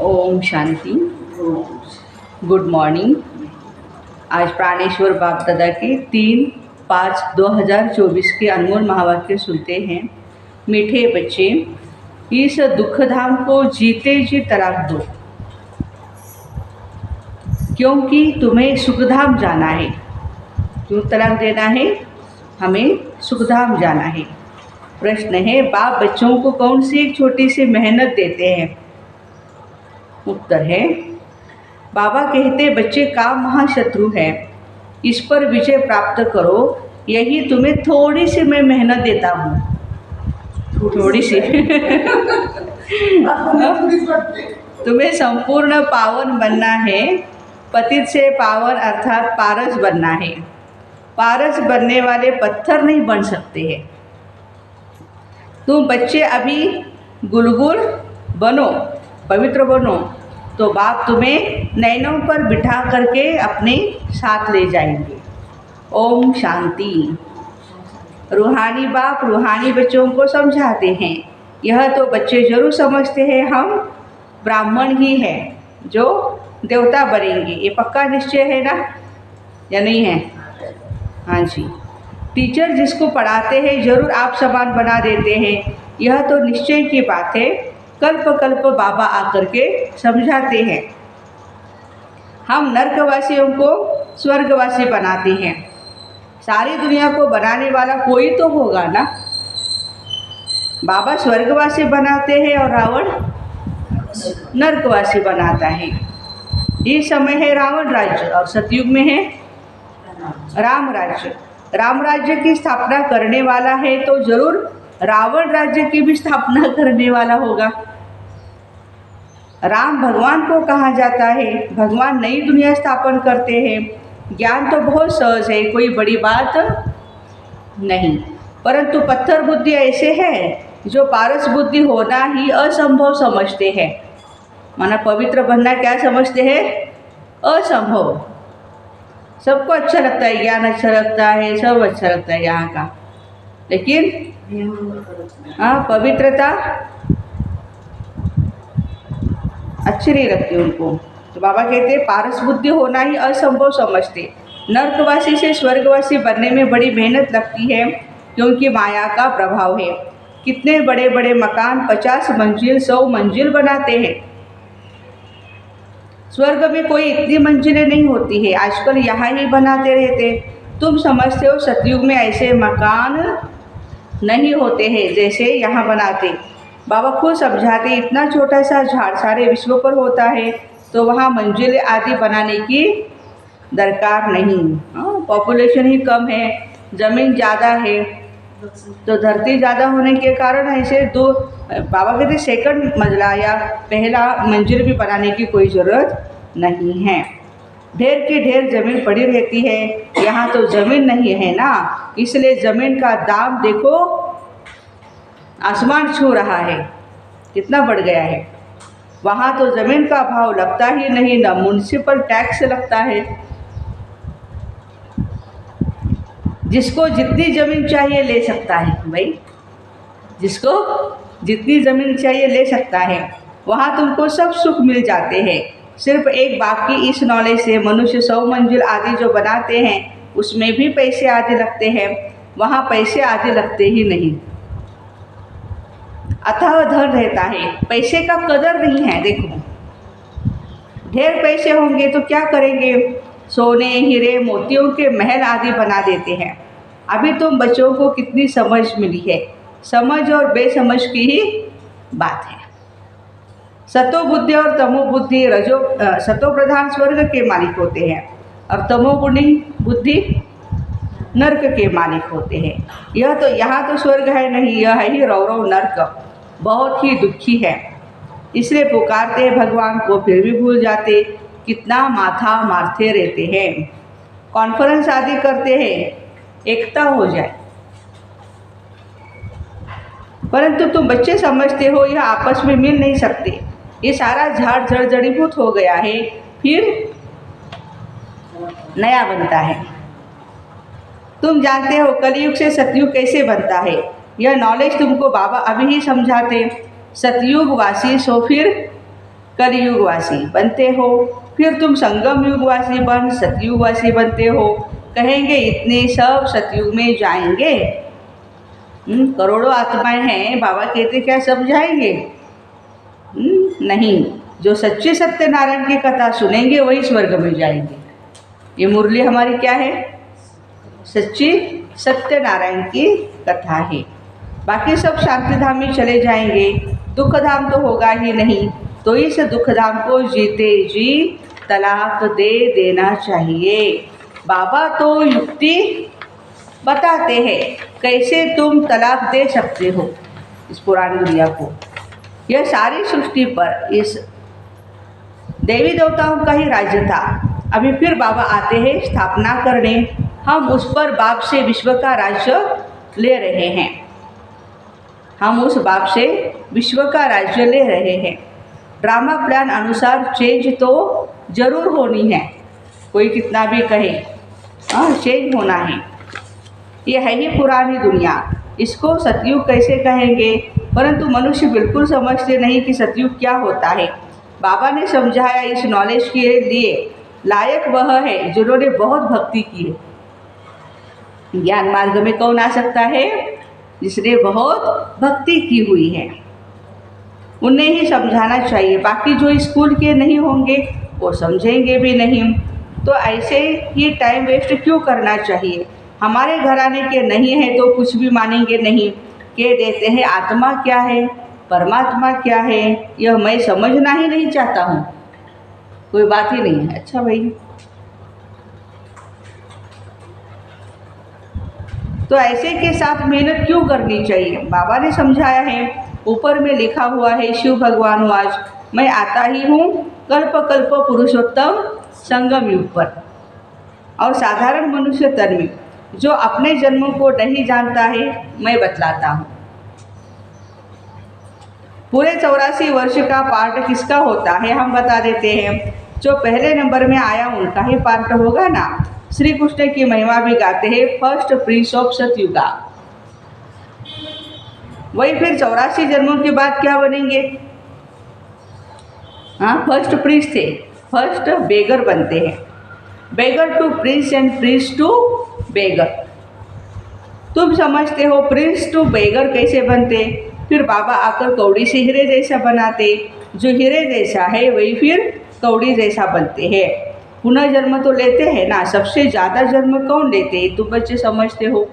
Om Shanti. Good morning. आज प्राणेश्वर बाप दादा के 3/5/2024 के अनमोल महावाक्य सुनते हैं। मीठे बच्चे, इस दुखधाम को जीते जी तलाक दो, क्योंकि तुम्हें सुखधाम जाना है। क्यों तलाक देना है? हमें सुखधाम जाना है। प्रश्न है, बाप बच्चों को कौन सी एक छोटी सी मेहनत देते हैं? उत्तर है, बाबा कहते बच्चे काम महाशत्रु है, इस पर विजय प्राप्त करो, यही तुम्हें थोड़ी सी मैं मेहनत देता हूँ। थोड़ी सी तुम्हें संपूर्ण पावन बनना है। पतित से पावन अर्थात पारस बनना है। पारस बनने वाले पत्थर नहीं बन सकते हैं। तुम बच्चे अभी गुलगुल बनो, पवित्र बनो, तो बाप तुम्हें नैनों पर बिठा करके अपने साथ ले जाएंगे। ओम शांति। रूहानी बाप रूहानी बच्चों को समझाते हैं। यह तो बच्चे जरूर समझते हैं, हम ब्राह्मण ही हैं जो देवता बनेंगे। ये पक्का निश्चय है ना, या नहीं है? हाँ जी। टीचर जिसको पढ़ाते हैं जरूर आप समान बना देते हैं, यह तो निश्चय की बात है। कल्प कल्प बाबा आकर के समझाते हैं। हम नरकवासियों को स्वर्गवासी बनाते हैं। सारी दुनिया को बनाने वाला कोई तो होगा ना। बाबा स्वर्गवासी बनाते हैं और रावण नरकवासी बनाता है। ये समय है रावण राज्य और सतयुग में है राम राज्य। राम राज्य की स्थापना करने वाला है तो जरूर रावण राज्य की भी स्थापना करने वाला होगा। राम भगवान को कहा जाता है। भगवान नई दुनिया स्थापन करते हैं। ज्ञान तो बहुत सहज है, कोई बड़ी बात नहीं, परंतु पत्थर बुद्धि ऐसे है जो पारस बुद्धि होना ही असंभव समझते हैं। माना पवित्र बनना क्या समझते हैं? असंभव। सबको अच्छा लगता है, ज्ञान अच्छा लगता है, सब अच्छा लगता है यहाँ का, लेकिन हाँ, पवित्रता अच्छी नहीं लगती उनको। तो बाबा कहते हैं पारस बुद्धि होना ही असंभव समझते। नरकवासी से स्वर्गवासी बनने में बड़ी मेहनत लगती है, क्योंकि माया का प्रभाव है। कितने बड़े बड़े मकान 50 मंजिल 100 मंजिल बनाते हैं। स्वर्ग में कोई इतनी मंजिलें नहीं होती है, आजकल यहाँ ही बनाते रहते। तुम समझते हो सतयुग में ऐसे मकान नहीं होते हैं जैसे यहाँ बनाते। बाबा खुद समझाते, इतना छोटा सा झाड़ सारे विश्व पर होता है तो वहाँ मंजिलें आदि बनाने की दरकार नहीं। पॉपुलेशन ही कम है, ज़मीन ज़्यादा है, तो धरती ज़्यादा होने के कारण ऐसे दो बाबा कहते सेकंड मंजिला या पहला मंजिल भी बनाने की कोई ज़रूरत नहीं है। ढेर की ढेर ज़मीन पड़ी रहती है, यहाँ तो ज़मीन नहीं है ना, इसलिए ज़मीन का दाम देखो आसमान छू रहा है, कितना बढ़ गया है। वहाँ तो ज़मीन का भाव लगता ही नहीं, ना म्युनिसिपल टैक्स लगता है। जिसको जितनी ज़मीन चाहिए ले सकता है भाई, जिसको जितनी ज़मीन चाहिए ले सकता है। वहाँ तुमको सब सुख मिल जाते हैं। सिर्फ एक बाप की इस नॉलेज से मनुष्य 100 मंजिल आदि जो बनाते हैं उसमें भी पैसे आदि लगते हैं, वहाँ पैसे आदि लगते ही नहीं। अथाह धन रहता है, पैसे का कदर नहीं है। देखो ढेर पैसे होंगे तो क्या करेंगे? सोने हीरे मोतियों के महल आदि बना देते हैं। अभी तुम बच्चों को कितनी समझ मिली है, समझ और बेसमझ की ही बात है। सतो बुद्धि और तमो बुद्धि सतो प्रधान स्वर्ग के मालिक होते हैं और तमोगुणी बुद्धि नर्क के मालिक होते हैं। यह तो यहाँ तो स्वर्ग है नहीं, यह है ही रौरव नर्क, बहुत ही दुखी है। इसलिए पुकारते हैं भगवान को, फिर भी भूल जाते। कितना माथा मारते रहते हैं, कॉन्फ्रेंस आदि करते हैं, एकता हो जाए, परंतु तुम बच्चे समझते हो यह आपस में मिल नहीं सकते। ये सारा झाड़ जड़ जड़ीभूत हो गया है, फिर नया बनता है। तुम जानते हो कलयुग से सतयुग कैसे बनता है, यह नॉलेज तुमको बाबा अभी ही समझाते। सतयुग वासी सो फिर कलयुगवासी बनते हो, फिर तुम संगम युगवासी बन सतयुगवासी बनते हो। कहेंगे इतने सब सतयुग में जाएंगे? करोड़ों आत्माएं हैं, बाबा कहते क्या सब जाएंगे? नहीं, जो सच्चे सत्यनारायण की कथा सुनेंगे वही स्वर्ग में जाएंगे। ये मुरली हमारी क्या है? सच्ची सत्यनारायण की कथा है। बाकी सब शांति धाम में चले जाएंगे, दुख धाम तो होगा ही नहीं। तो इस दुख धाम को जीते जी तलाक दे देना चाहिए। बाबा तो युक्ति बताते हैं कैसे तुम तलाक दे सकते हो इस पुरानी दुनिया को। यह सारी सृष्टि पर इस देवी देवताओं का ही राज्य था। अभी फिर बाबा आते हैं स्थापना करने, हम उस पर बाप से विश्व का राज्य ले रहे हैं। हम उस बाप से विश्व का राज्य ले रहे हैं। ड्रामा प्लान अनुसार चेंज तो जरूर होनी है, कोई कितना भी कहे, चेंज होना है। ये है ही पुरानी दुनिया, इसको सतयुग कैसे कहेंगे? परंतु मनुष्य बिल्कुल समझते नहीं कि सतयुग क्या होता है। बाबा ने समझाया इस नॉलेज के लिए लायक वह है जिन्होंने बहुत भक्ति की है। ज्ञान मार्ग में कौन आ सकता है? जिसने बहुत भक्ति की हुई है, उन्हें ही समझाना चाहिए। बाकी जो स्कूल के नहीं होंगे वो समझेंगे भी नहीं। तो ऐसे ही टाइम वेस्ट क्यों करना चाहिए? हमारे घराने के नहीं है तो कुछ भी मानेंगे नहीं। कह देते हैं आत्मा क्या है, परमात्मा क्या है, यह मैं समझना ही नहीं चाहता हूँ। कोई बात ही नहीं है। अच्छा भाई, तो ऐसे के साथ मेहनत क्यों करनी चाहिए? बाबा ने समझाया है, ऊपर में लिखा हुआ है, शिव भगवान वाच, मैं आता ही हूँ कल्प कल्प पुरुषोत्तम संगम युग पर। और साधारण मनुष्य तन में जो अपने जन्मों को नहीं जानता है, मैं बतलाता हूँ। पूरे 84 वर्ष का पार्ट किसका होता है हम बता देते हैं। जो पहले नंबर में आया उनका ही पार्ट होगा ना। श्री कृष्ण की महिमा भी गाते हैं, फर्स्ट प्रिंस ऑफ सतयुगा। वही फिर 84 जन्मों के बाद क्या बनेंगे? हाँ, फर्स्ट प्रिंस थे, फर्स्ट बेगर बनते हैं। Beggar to prince and prince to beggar. तुम समझते हो प्रिंस टू बेगर कैसे बनते? फिर बाबा आकर कौड़ी से हीरे जैसा बनाते। जो हीरे जैसा है वही फिर कौड़ी जैसा बनते हैं। पुनः जन्म तो लेते हैं ना। सबसे ज़्यादा जन्म कौन लेते हैं? तुम बच्चे समझते हो,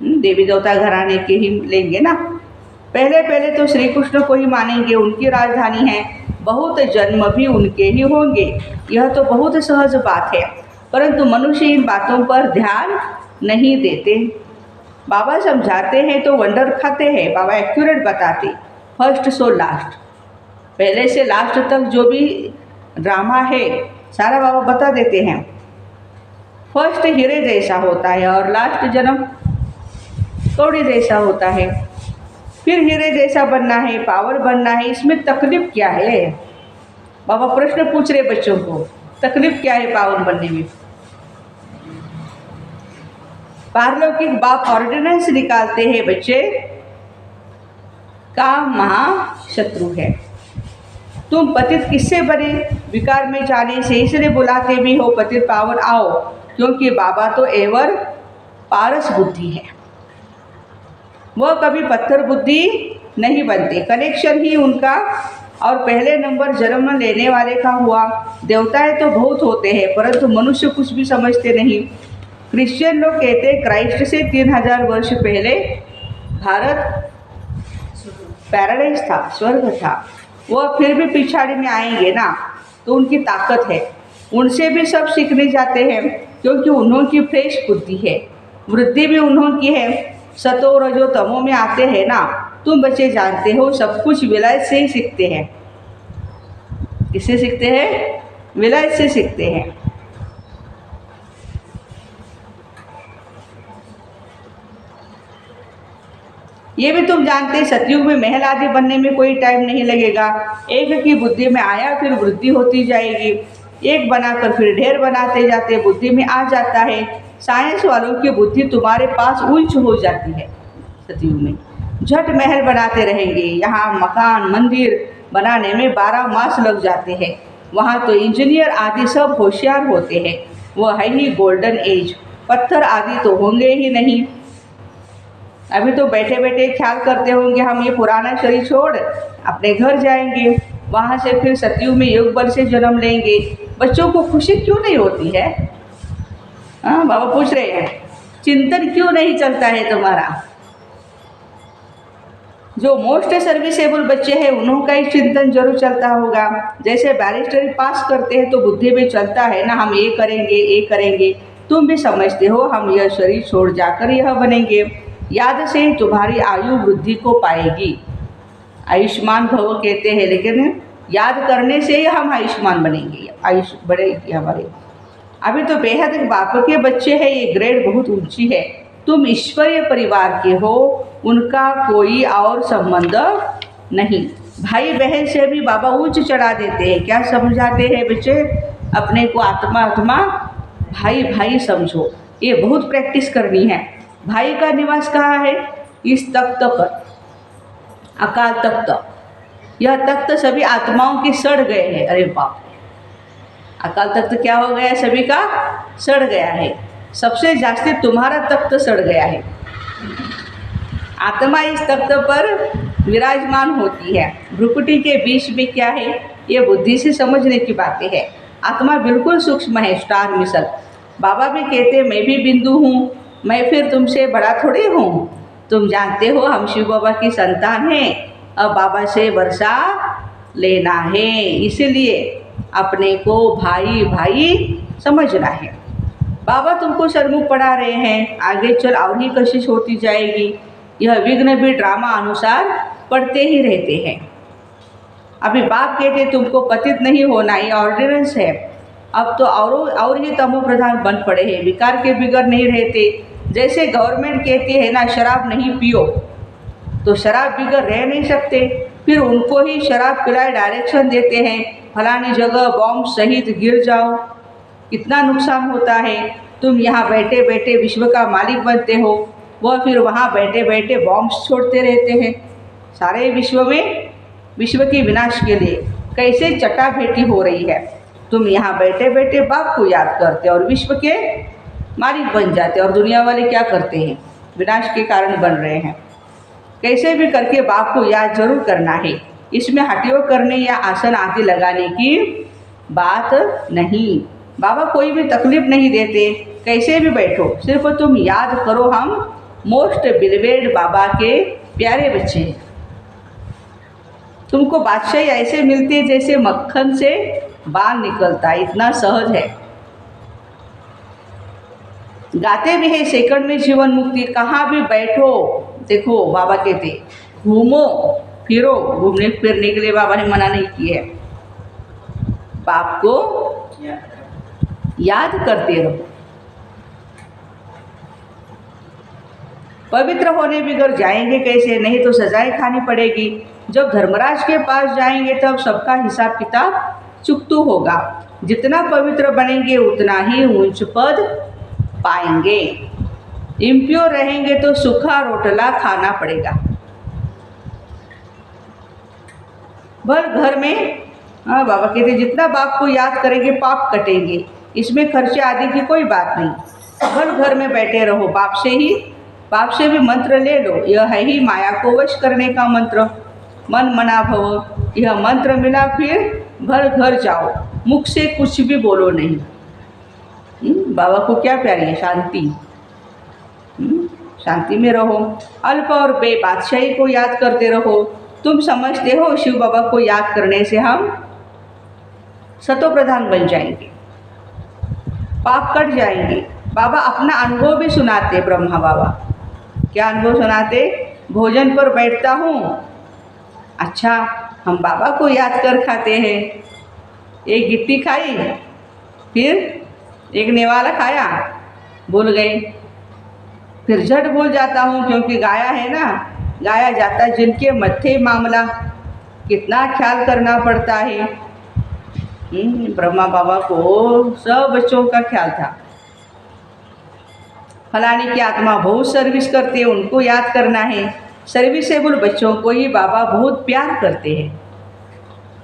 देवी देवता घराने के ही लेंगे ना। पहले पहले तो श्री कृष्ण को ही मानेंगे, उनकी राजधानी है। बहुत जन्म भी उनके ही होंगे, यह तो बहुत सहज बात है। परंतु मनुष्य इन बातों पर ध्यान नहीं देते। बाबा समझाते हैं तो वंडर खाते हैं। बाबा एक्यूरेट बताते, फर्स्ट सो लास्ट, पहले से लास्ट तक जो भी ड्रामा है सारा बाबा बता देते हैं। फर्स्ट हीरे जैसा होता है और लास्ट जन्म कौड़ी जैसा होता है। फिर हीरे जैसा बनना है, पावर बनना है, इसमें तकलीफ क्या है? बाबा प्रश्न पूछ रहे बच्चों को, तकलीफ क्या है पावन बनने में? पारलौकिक बाप ऑर्डिनेंस निकालते हैं बच्चे, काम महाशत्रु है। तुम पतित किससे बने? विकार में जाने से, इसलिए बुलाते भी हो पतित पावन आओ, क्योंकि बाबा तो एवर पारस बुद्धि है। वह कभी पत्थर बुद्धि नहीं बनते। कनेक्शन ही उनका और पहले नंबर जन्म लेने वाले का हुआ। देवताएं तो बहुत होते हैं परंतु मनुष्य कुछ भी समझते नहीं। क्रिश्चियन लोग कहते हैं क्राइस्ट से 3000 वर्ष पहले भारत पैराडाइज था, स्वर्ग था। वह फिर भी पिछाड़ी में आएंगे ना, तो उनकी ताकत है। उनसे भी सब सीखने जाते हैं क्योंकि उन्हों की फ्रेश बुद्धि है, वृद्धि भी उन्हों की है। सतो रजो तमो में आते हैं ना। तुम बच्चे जानते हो सब कुछ विलायत से ही सीखते हैं। किससे सीखते हैं? विलायत से सीखते हैं। ये भी तुम जानते हैं सतयुग में महल आदि बनने में कोई टाइम नहीं लगेगा। एक की बुद्धि में आया फिर वृद्धि होती जाएगी। एक बनाकर फिर ढेर बनाते जाते बुद्धि में आ जाता है। साइंस वालों की बुद्धि तुम्हारे पास उच्च हो जाती है। सतयुग में झट महल बनाते रहेंगे, यहाँ मकान मंदिर बनाने में 12 मास लग जाते हैं। वहाँ तो इंजीनियर आदि सब होशियार होते हैं। वह है ही गोल्डन एज, पत्थर आदि तो होंगे ही नहीं। अभी तो बैठे बैठे ख्याल करते होंगे हम ये पुराना शरीर छोड़ अपने घर जाएंगे, वहाँ से फिर सतयुग में योग बल से जन्म लेंगे। बच्चों को खुशी क्यों नहीं होती है? हाँ, बाबा पूछ रहे हैं, चिंतन क्यों नहीं चलता है तुम्हारा? जो मोस्ट सर्विसेबल बच्चे हैं उन्हों का ही चिंतन जरूर चलता होगा। जैसे बैरिस्टरी पास करते हैं तो बुद्धि में चलता है ना, हम ये करेंगे ये करेंगे। तुम भी समझते हो हम यह शरीर छोड़ जाकर यह बनेंगे। याद से तुम्हारी आयु वृद्धि को पाएगी। आयुष्मान भव कहते हैं, लेकिन याद करने से ही हम आयुष्मान बनेंगे, आयुष बढ़ेगी हमारी। अभी तो बेहद बाप के बच्चे हैं, ये ग्रेड बहुत ऊंची है। तुम ईश्वरीय परिवार के हो, उनका कोई और संबंध नहीं। भाई बहन से भी बाबा उच्च चढ़ा देते हैं। क्या समझाते हैं बच्चे? अपने को आत्मा आत्मा, भाई भाई समझो। ये बहुत प्रैक्टिस करनी है। भाई का निवास कहाँ है? इस तख्त पर, अकाल तख्त। यह तख्त सभी आत्माओं के सड़ गए हैं। अरे बाप, अकाल तख्त क्या हो गया? सभी का सड़ गया है। सबसे जास्ती तुम्हारा तख्त सड़ गया है। आत्मा इस तख्त पर विराजमान होती है। भ्रुकुटी के बीच में क्या है? ये बुद्धि से समझने की बातें है। आत्मा बिल्कुल सूक्ष्म है, स्टार मिसल। बाबा भी कहते मैं भी बिंदु हूँ, मैं फिर तुमसे बड़ा थोड़ी हूँ। तुम जानते हो हम शिव बाबा की संतान हैं, अब बाबा से वर्षा लेना है। इसलिए अपने को भाई भाई समझना है। बाबा तुमको सरमुख पढ़ा रहे हैं, आगे चल और ही कशिश होती जाएगी। यह विघ्न भी ड्रामा अनुसार पढ़ते ही रहते हैं। अभी बाप कहते तुमको पतित नहीं होना, ये ऑर्डिनेंस है। अब तो और ही तमो प्रधान बन पड़े हैं, विकार के बिगड़ नहीं रहते। जैसे गवर्नमेंट कहती है ना शराब नहीं पियो, तो शराब बिगड़ रह नहीं सकते, फिर उनको ही शराब पिलाए डायरेक्शन देते हैं, फलानी जगह बॉम्ब सहित गिर जाओ, कितना नुकसान होता है। तुम यहाँ बैठे बैठे विश्व का मालिक बनते हो, वह फिर वहाँ बैठे बैठे बॉम्ब छोड़ते रहते हैं सारे विश्व में, विश्व के विनाश के लिए। कैसे चटाभेटी हो रही है। तुम यहाँ बैठे बैठे बाप को याद करते और विश्व के मालिक बन जाते, और दुनिया वाले क्या करते हैं? विनाश के कारण बन रहे हैं। कैसे भी करके बाप को याद जरूर करना है। इसमें हटियो करने या आसन आदि लगाने की बात नहीं। बाबा कोई भी तकलीफ नहीं देते, कैसे भी बैठो, सिर्फ तुम याद करो हम मोस्ट बिलवेड बाबा के प्यारे बच्चे हैं। तुमको बादशाही ऐसे मिलती है जैसे मक्खन से बाल निकलता है, इतना सहज है। गाते भी है सेकंड में जीवन मुक्ति। कहाँ भी बैठो, देखो बाबा कहते घूमो फिरो, घूमने फिरने के लिए बाबा ने मना नहीं किया है। बाप को याद करते रहो। पवित्र होने बिगड़ जाएंगे कैसे? नहीं तो सजाएं खानी पड़ेगी। जब धर्मराज के पास जाएंगे तब सबका हिसाब किताब चुकतू होगा। जितना पवित्र बनेंगे उतना ही ऊंच पद पाएंगे। इम्प्योर रहेंगे तो सूखा रोटला खाना पड़ेगा। भर घर में बाबा कहते जितना बाप को याद करेंगे पाप कटेंगे, इसमें खर्चे आदि की कोई बात नहीं। भर घर में बैठे रहो, बाप से भी मंत्र ले लो। यह है ही माया को वश करने का मंत्र, मन मना भव। यह मंत्र मिला फिर भर घर जाओ, मुख से कुछ भी बोलो नहीं। बाबा को क्या प्यारी है? शांति। शांति में रहो। अल्प और बे बादशाही को याद करते रहो। तुम समझते हो शिव बाबा को याद करने से हम सतो प्रधान बन जाएंगे, पाप कट जाएंगे। बाबा अपना अनुभव भी सुनाते। ब्रह्मा बाबा क्या अनुभव सुनाते? भोजन पर बैठता हूँ, अच्छा हम बाबा को याद कर खाते हैं। एक गिट्टी खाई, फिर एक नेवाला खाया, भूल गए। फिर झट भूल जाता हूँ क्योंकि गाया है ना, गाया जाता है जिनके मत्थे मामला, कितना ख्याल करना पड़ता है। ब्रह्मा बाबा को सब बच्चों का ख्याल था। फलानी की आत्मा बहुत सर्विस करते हैं, उनको याद करना है। सर्विसेबल बच्चों को ही बाबा बहुत प्यार करते हैं।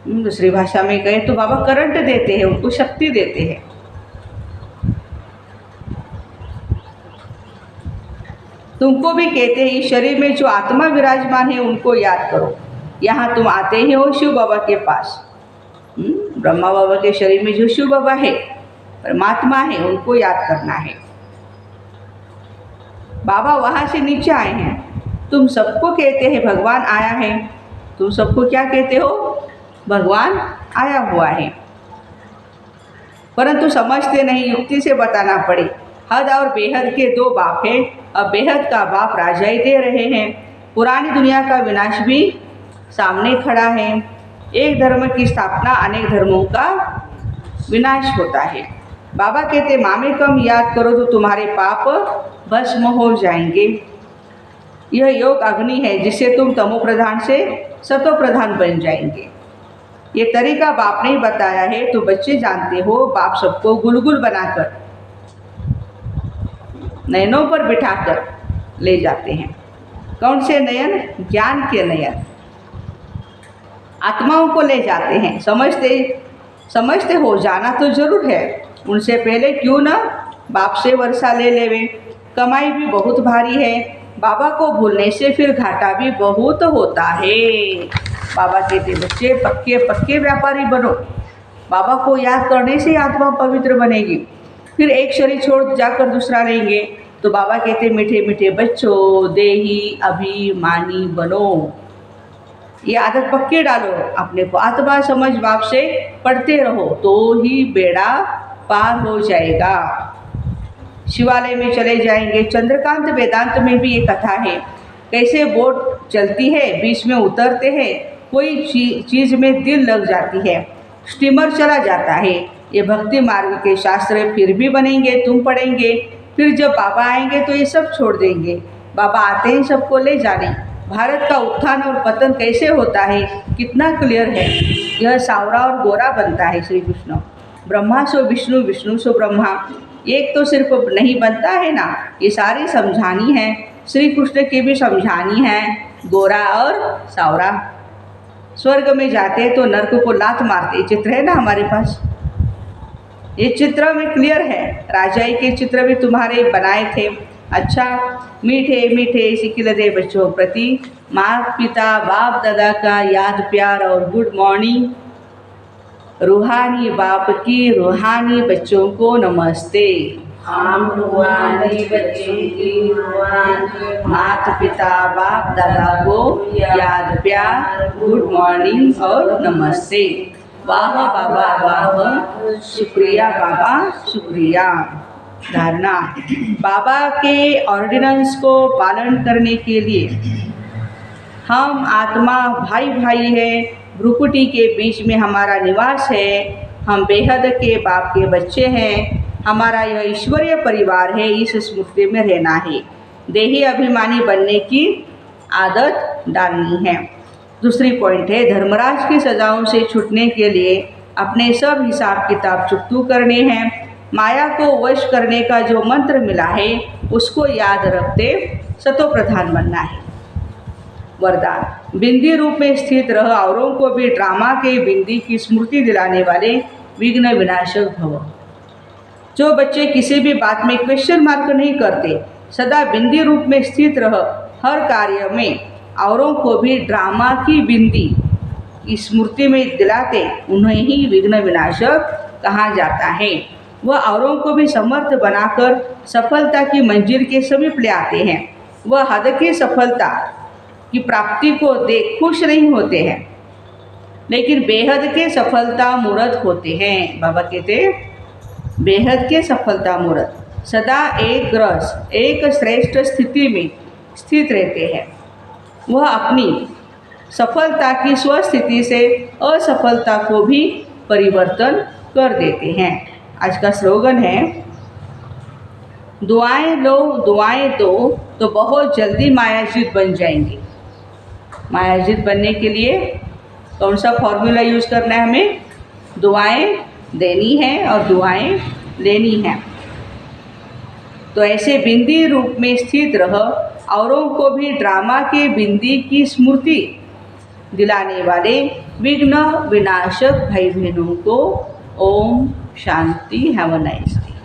दूसरी भाषा में कहें तो बाबा करंट देते हैं, उनको शक्ति देते हैं। तुमको भी कहते हैं इस शरीर में जो आत्मा विराजमान है उनको याद करो। यहाँ तुम आते ही हो शिव बाबा के पास। ब्रह्मा बाबा के शरीर में जो शिव बाबा है, परमात्मा है, उनको याद करना है। बाबा वहाँ से नीचे आए हैं। तुम सबको कहते हैं भगवान आया है। तुम सबको क्या कहते हो? भगवान आया हुआ है, परंतु समझते नहीं, युक्ति से बताना पड़े। हद और बेहद के दो बाप हैं। अब बेहद का बाप राजाई दे रहे हैं। पुरानी दुनिया का विनाश भी सामने खड़ा है। एक धर्म की स्थापना अनेक धर्मों का विनाश होता है। बाबा कहते मामे कम याद करो तो तुम्हारे पाप भस्म हो जाएंगे। यह योग अग्नि है जिससे तुम तमो प्रधान से सतो प्रधान बन जाएंगे। ये तरीका बाप ने बताया है तो बच्चे जानते हो। बाप सबको गुलगुल बनाकर नयनों पर बिठाकर ले जाते हैं। कौन से नयन? ज्ञान के नयन। आत्माओं को ले जाते हैं। समझते हो जाना तो जरूर है। उनसे पहले क्यों न बाप से वर्षा ले लेवे। कमाई भी बहुत भारी है। बाबा को भूलने से फिर घाटा भी बहुत होता है। बाबा कहते बच्चे पक्के पक्के व्यापारी बनो। बाबा को याद करने से आत्मा पवित्र बनेगी। फिर एक शरीर छोड़ जाकर दूसरा लेंगे तो बाबा कहते मीठे मीठे बच्चों देही अभिमानी बनो। ये आदत पक्के डालो। अपने को आत्मा समझ बाप से पढ़ते रहो तो ही बेड़ा पार हो जाएगा। शिवालय में चले जाएंगे। चंद्रकांत वेदांत में भी ये कथा है। कैसे बोट चलती है, बीच में उतरते हैं, कोई चीज़ में दिल लग जाती है, स्टीमर चला जाता है। ये भक्ति मार्ग के शास्त्र फिर भी बनेंगे, तुम पढ़ेंगे। फिर जब बाबा आएंगे तो ये सब छोड़ देंगे। बाबा आते हैं सबको ले जाने। भारत का उत्थान और पतन कैसे होता है कितना क्लियर है। यह सावरा और गोरा बनता है श्री कृष्ण। ब्रह्मा सो विष्णु, विष्णु सो ब्रह्मा। एक तो सिर्फ नहीं बनता है ना, ये सारी समझानी है। श्री कृष्ण की भी समझानी है, गोरा और सावरा। स्वर्ग में जाते तो नरक को लात मारते। ये चित्र है ना हमारे पास। ये चित्र में क्लियर है। राजाई के चित्र भी तुम्हारे बनाए थे। अच्छा, मीठे मीठे सिकिलदे बच्चों प्रति माता पिता बाप दादा का याद प्यार और गुड मॉर्निंग। रूहानी बाप की रूहानी बच्चों को नमस्ते। हम रूहानी बच्चों की रूहानी माता पिता बाप दादा को याद प्यार गुड मॉर्निंग और नमस्ते। वाह बाबा वाह, शुक्रिया बाबा शुक्रिया। धारणा, बाबा के ऑर्डिनेंस को पालन करने के लिए हम आत्मा भाई भाई है। भ्रुकुटी के बीच में हमारा निवास है। हम बेहद के बाप के बच्चे हैं। हमारा यह ईश्वरीय परिवार है। इस स्मृति में रहना है। देही अभिमानी बनने की आदत डालनी है। दूसरी पॉइंट है धर्मराज की सजाओं से छूटने के लिए अपने सब हिसाब किताब चुकतू करने हैं। माया को वश करने का जो मंत्र मिला है उसको याद रखते सतो प्रधान बनना है। वरदान, बिंदी रूप में स्थित रह औरों को भी ड्रामा के बिंदी की स्मृति दिलाने वाले विघ्न विनाशक भव। जो बच्चे किसी भी बात में क्वेश्चन मार्क नहीं करते, सदा बिंदी रूप में स्थित रह हर कार्य में औरों को भी ड्रामा की बिंदी की स्मृति में दिलाते, उन्हें ही विघ्न विनाशक कहा जाता है। वह औरों को भी समर्थ बनाकर सफलता की मंजिल के समीप ले आते हैं। वह हद की सफलता की प्राप्ति को देख खुश नहीं होते हैं, लेकिन बेहद के सफलता मूर्त होते हैं। बाबा कहते बेहद के सफलता मूर्त सदा एक रस एक श्रेष्ठ स्थिति में स्थित रहते हैं। वह अपनी सफलता की स्वस्थिति से असफलता को भी परिवर्तन कर देते हैं। आज का स्लोगन है दुआएं लो दुआएं दो तो बहुत जल्दी मायाजीत बन जाएंगे। मायाजीत बनने के लिए कौन सा फॉर्मूला यूज़ करना है हमें? दुआएं देनी है और दुआएं लेनी है। तो ऐसे बिंदी रूप में स्थित रह औरों को भी ड्रामा के बिंदी की स्मृति दिलाने वाले विघ्न विनाशक भाई बहनों को ओम शांति। Have a nice day.